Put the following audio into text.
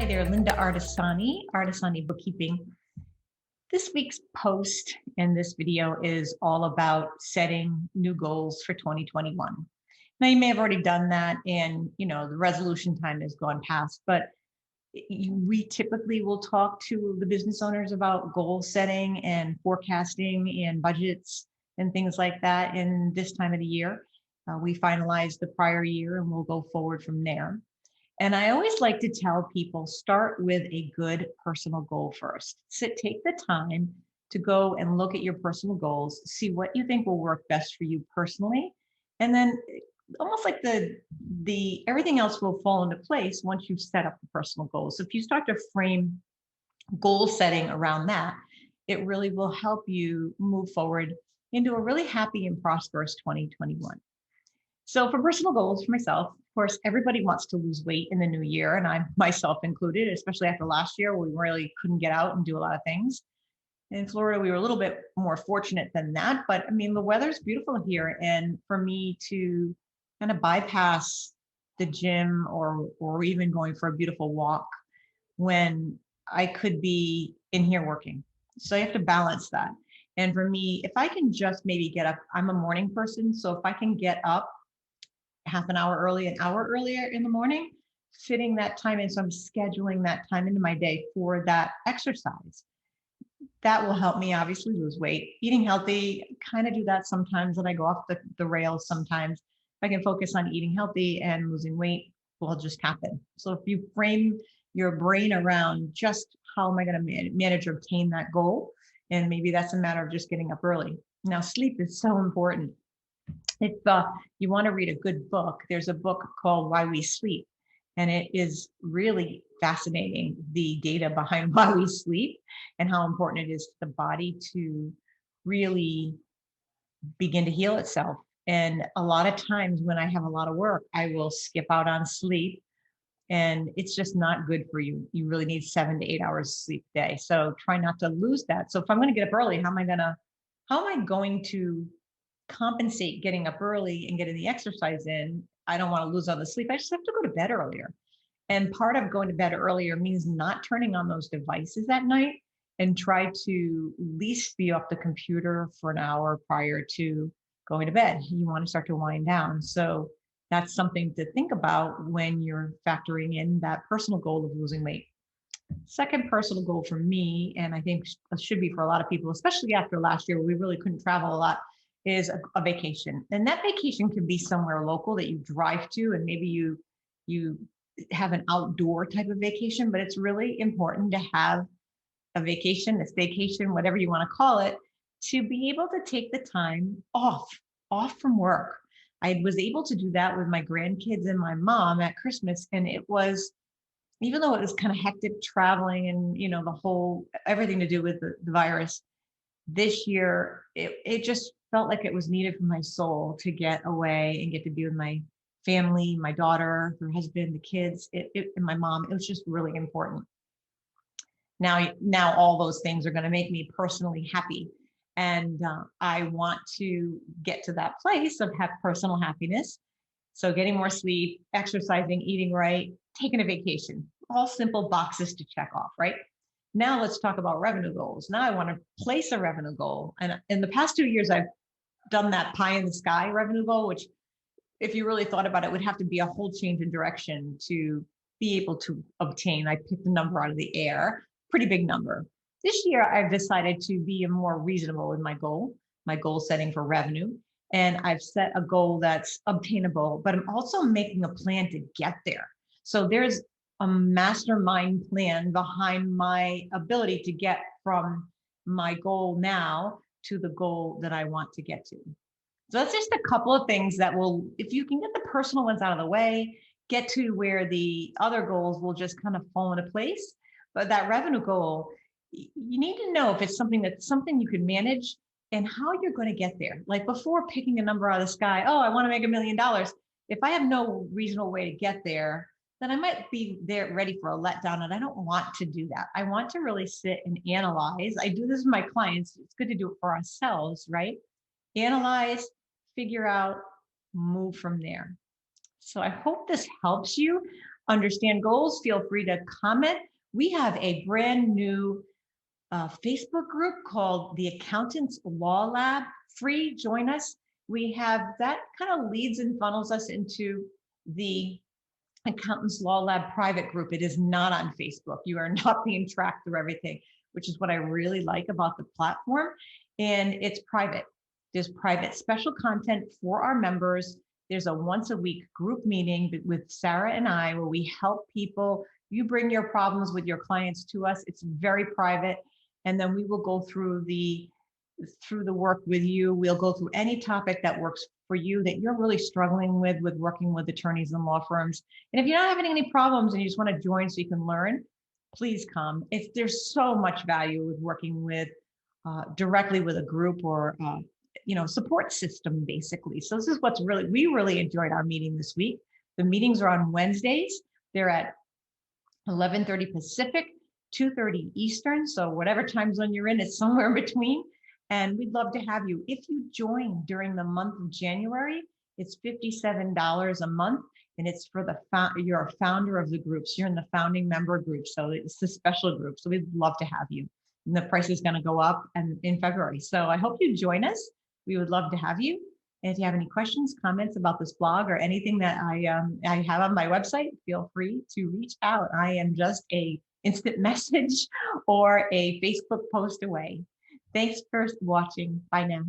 Hi there, Linda Artisani Bookkeeping. This week's post and this video is all about setting new goals for 2021. Now, you may have already done that and, the resolution time has gone past, but we typically will talk to the business owners about goal setting and forecasting and budgets and things like that in this time of the year. We finalize the prior year and we'll go forward from there. And I always like to tell people, start with a good personal goal first. Take the time to go and look at your personal goals, see what you think will work best for you personally. And then almost like the everything else will fall into place once you've set up the personal goals. So if you start to frame goal setting around that, it really will help you move forward into a really happy and prosperous 2021. So for personal goals for myself, of course, everybody wants to lose weight in the new year, and I myself included, especially after last year where we really couldn't get out and do a lot of things. In Florida, we were a little bit more fortunate than that, but I mean, the weather's beautiful here. And for me to kind of bypass the gym or even going for a beautiful walk when I could be in here working. So you have to balance that. And for me, if I can just maybe get up, I'm a morning person. So if I can get up half an hour early, an hour earlier in the morning, fitting that time in. So I'm scheduling that time into my day for that exercise. That will help me obviously lose weight. Eating healthy, kind of do that sometimes when I go off the rails sometimes. If I can focus on eating healthy and losing weight, will just happen. So if you frame your brain around just how am I going to manage or obtain that goal, and maybe that's a matter of just getting up early. Now, sleep is so important. If you want to read a good book, there's a book called Why We Sleep, and it is really fascinating, the data behind why we sleep and how important it is to the body to really begin to heal itself. And a lot of times when I have a lot of work, I will skip out on sleep, and it's just not good for you. You really need 7 to 8 hours sleep a day. So try not to lose that. So if I'm going to get up early, how am I going to compensate getting up early and getting the exercise in? I don't want to lose all the sleep. I just have to go to bed earlier. And part of going to bed earlier means not turning on those devices at night and try to at least be off the computer for an hour prior to going to bed. You want to start to wind down. So that's something to think about when you're factoring in that personal goal of losing weight. Second personal goal for me, and I think should be for a lot of people, especially after last year where we really couldn't travel a lot, is a vacation. And that vacation can be somewhere local that you drive to, and maybe you have an outdoor type of vacation, but it's really important to have a vacation, a staycation, whatever you want to call it, to be able to take the time off from work. I was able to do that with my grandkids and my mom at Christmas. And it was, even though it was kind of hectic traveling and, the whole, everything to do with the virus, this year, it just felt like it was needed for my soul to get away and get to be with my family, my daughter, her husband, the kids, and my mom. It was just really important. Now all those things are going to make me personally happy. And I want to get to that place of personal happiness. So getting more sleep, exercising, eating right, taking a vacation, all simple boxes to check off, right? Now let's talk about revenue goals. Now I want to place a revenue goal. And in the past 2 years, I've done that pie in the sky revenue goal, which if you really thought about it, would have to be a whole change in direction to be able to obtain. I picked a number out of the air, pretty big number. This year, I've decided to be more reasonable in my goal setting for revenue. And I've set a goal that's obtainable, but I'm also making a plan to get there. So there's a mastermind plan behind my ability to get from my goal now to the goal that I want to get to. So that's just a couple of things that will, if you can get the personal ones out of the way, get to where the other goals will just kind of fall into place. But that revenue goal, you need to know if it's something you can manage and how you're going to get there. Like before picking a number out of the sky, oh, I want to make $1 million. If I have no reasonable way to get there, then I might be there ready for a letdown. And I don't want to do that. I want to really sit and analyze. I do this with my clients. It's good to do it for ourselves, right? Analyze, figure out, move from there. So I hope this helps you. understand goals, feel free to comment. We have a brand new Facebook group called the Accountants Law Lab. Free, join us. We have that kind of leads and funnels us into the Accountants Law Lab private group. It is not on Facebook. You are not being tracked through everything, which is what I really like about the platform. And it's private. There's private special content for our members. There's a once a week group meeting with Sarah and I where we help people. You bring your problems with your clients to us. It's very private. And then we will go through the work with you. We'll go through any topic that works for you that you're really struggling with working with attorneys and law firms. And if you're not having any problems and you just want to join so you can learn, please come. There's so much value with working with directly with a group or support system, basically. So this is we really enjoyed our meeting this week. The meetings are on Wednesdays. They're at 11:30 Pacific, 2:30 Eastern. So whatever time zone you're in, it's somewhere in between. And we'd love to have you. If you join during the month of January, it's $57 a month. And it's for you're a founder of the groups. You're in the founding member group. So it's a special group. So we'd love to have you. And the price is going to go up in February. So I hope you join us. We would love to have you. And if you have any questions, comments about this blog or anything that I have on my website, feel free to reach out. I am just a instant message or a Facebook post away. Thanks for watching. Bye now.